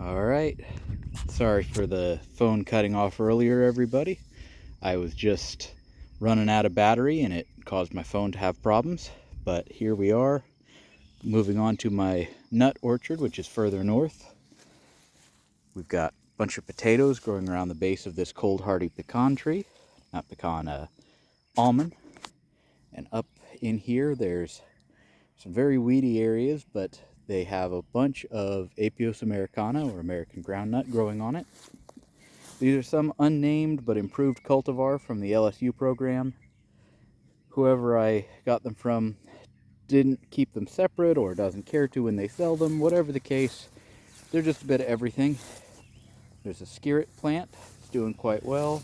All right. Sorry for the phone cutting off earlier, everybody. I was just running out of battery and it caused my phone to have problems. But here we are, moving on to my nut orchard, which is further north. We've got a bunch of potatoes growing around the base of this cold hardy pecan tree. Not pecan, almond. And up in here, there's some very weedy areas, but they have a bunch of Apios americana, or American groundnut, growing on it. These are some unnamed but improved cultivar from the LSU program. Whoever I got them from didn't keep them separate or doesn't care to when they sell them. Whatever the case, they're just a bit of everything. There's a skirret plant, it's doing quite well.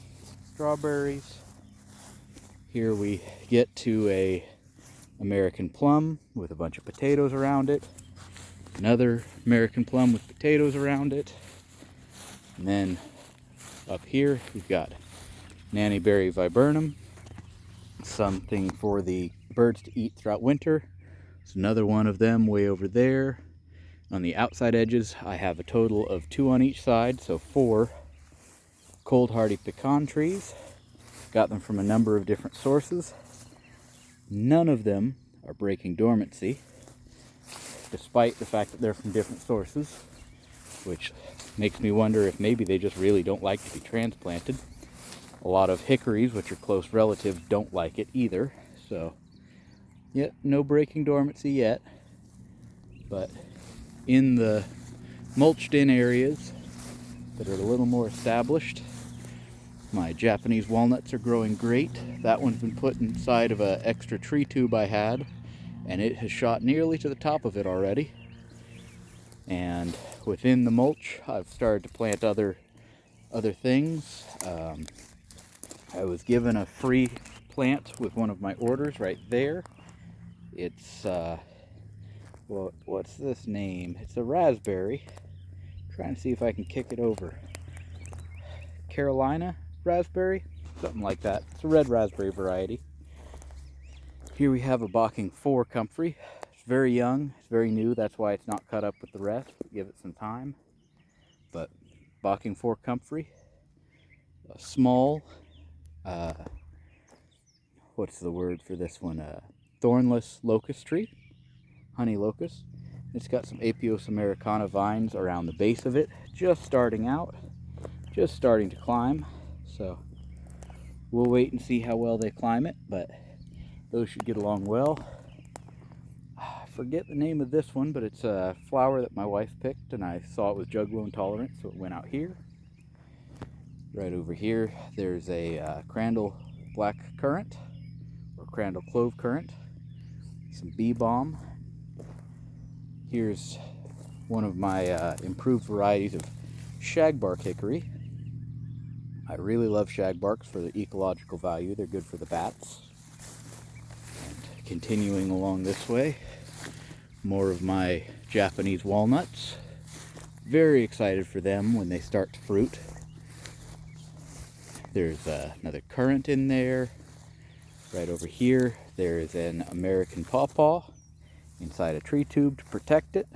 Strawberries. Here we get to a American plum with a bunch of potatoes around it. Another American plum with potatoes around it. And then up here we've got Nannyberry viburnum, something for the birds to eat throughout winter. There's another one of them way over there. On the outside edges I have a total of 2 on each side, so 4 cold hardy pecan trees. Got them from a number of different sources. None of them are breaking dormancy, despite the fact that they're from different sources, which makes me wonder if maybe they just really don't like to be transplanted. A lot of hickories, which are close relatives, don't like it either. So, yet no breaking dormancy yet. But in the mulched in areas that are a little more established, my Japanese walnuts are growing great. That one's been put inside of an extra tree tube I had, and it has shot nearly to the top of it already. And within the mulch, I've started to plant other things. I was given a free plant with one of my orders right there. It's well, what's this name? It's a raspberry. Trying to see if I can kick it over. Carolina raspberry, something like that. It's a red raspberry variety. Here we have a Bocking 4 comfrey. It's very young, it's very new, that's why it's not cut up with the rest. Give it some time. But Bocking 4 comfrey, a small, what's the word for this one? Thornless locust tree, honey locust. It's got some Apios americana vines around the base of it, just starting out, just starting to climb. So we'll wait and see how well they climb it, but those should get along well. I forget the name of this one, but it's a flower that my wife picked, and I saw it was juglone tolerant, so it went out here. Right over here, there's a Crandall black currant, or Crandall clove currant, some bee balm. Here's one of my improved varieties of shagbark hickory. I really love shagbarks for the ecological value. They're good for the bats. And continuing along this way, more of my Japanese walnuts. Very excited for them when they start to fruit. There's another currant in there. Right over here, there is an American pawpaw inside a tree tube to protect it.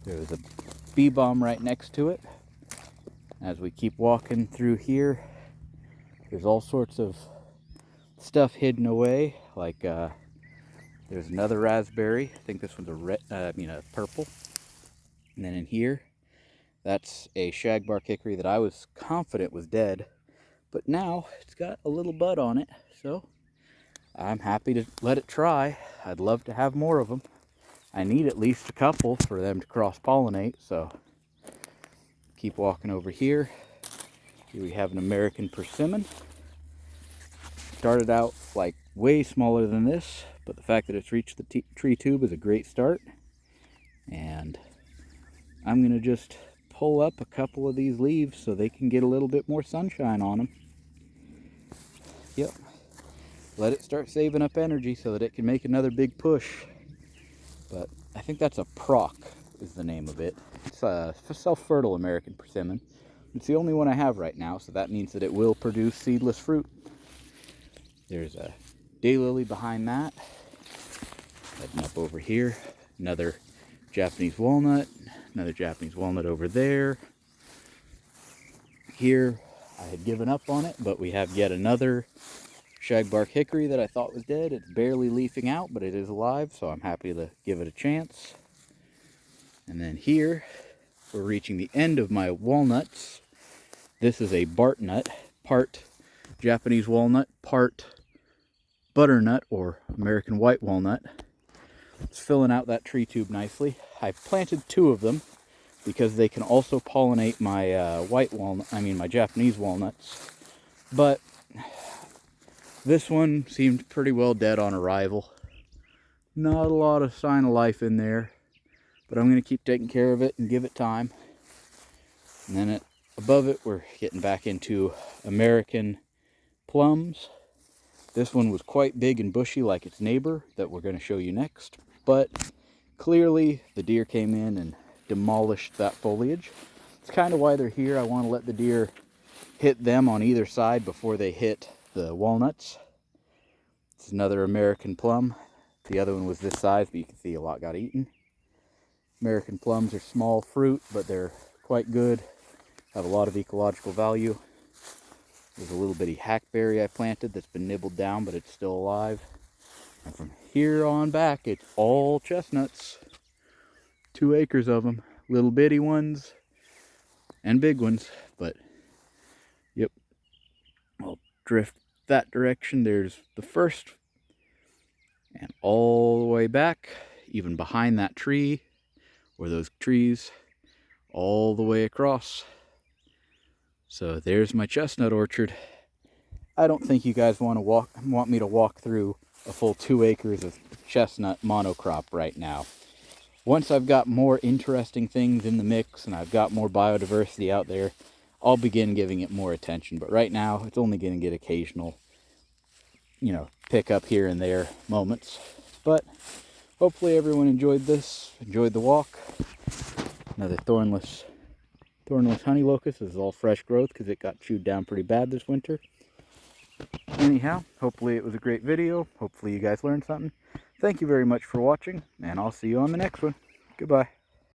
There's a bee balm right next to it. As we keep walking through here, there's all sorts of stuff hidden away, like there's another raspberry. I think this one's a purple. And then in here, that's a shagbark hickory that I was confident was dead, but now it's got a little bud on it, so I'm happy to let it try. I'd love to have more of them. I need at least a couple for them to cross-pollinate, so keep walking over here. Here we have an American persimmon. Started out like way smaller than this, but the fact that it's reached the tree tube is a great start. And I'm gonna just pull up a couple of these leaves so they can get a little bit more sunshine on them. Yep. Let it start saving up energy so that it can make another big push. But I think that's a proc is the name of it. It's a self-fertile American persimmon. It's the only one I have right now, so that means that it will produce seedless fruit. There's a daylily behind that. Heading up over here, another Japanese walnut, Another Japanese walnut over there. Here, I had given up on it, but we have yet another shagbark hickory that I thought was dead. It's barely leafing out, but it is alive, so I'm happy to give it a chance. And then here, we're reaching the end of my walnuts. This is a bartnut, part Japanese walnut, part butternut or American white walnut. It's filling out that tree tube nicely. I planted 2 of them because they can also pollinate my my Japanese walnuts. But this one seemed pretty well dead on arrival. Not a lot of sign of life in there, but I'm going to keep taking care of it and give it time. And then above it, we're getting back into American plums. This one was quite big and bushy like its neighbor that we're going to show you next, but clearly the deer came in and demolished that foliage. It's kind of why they're here. I want to let the deer hit them on either side before they hit the walnuts. It's another American plum. The other one was this size, but you can see a lot got eaten. American plums are small fruit, but they're quite good, have a lot of ecological value. There's a little bitty hackberry I planted that's been nibbled down, but it's still alive. And from here on back, it's all chestnuts. 2 acres of them. Little bitty ones and big ones. But, yep. I'll drift that direction. There's the first. And all the way back, even behind that tree, or those trees, all the way across. So there's my chestnut orchard. I don't think you guys want me to walk through a full 2 acres of chestnut monocrop right now. Once I've got more interesting things in the mix and I've got more biodiversity out there, I'll begin giving it more attention. But right now, it's only going to get occasional, pick up here and there moments. But hopefully everyone enjoyed this, enjoyed the walk. Another thornless honey locust. This is all fresh growth because it got chewed down pretty bad this winter. Anyhow, hopefully it was a great video. Hopefully you guys learned something. Thank you very much for watching, and I'll see you on the next one. Goodbye.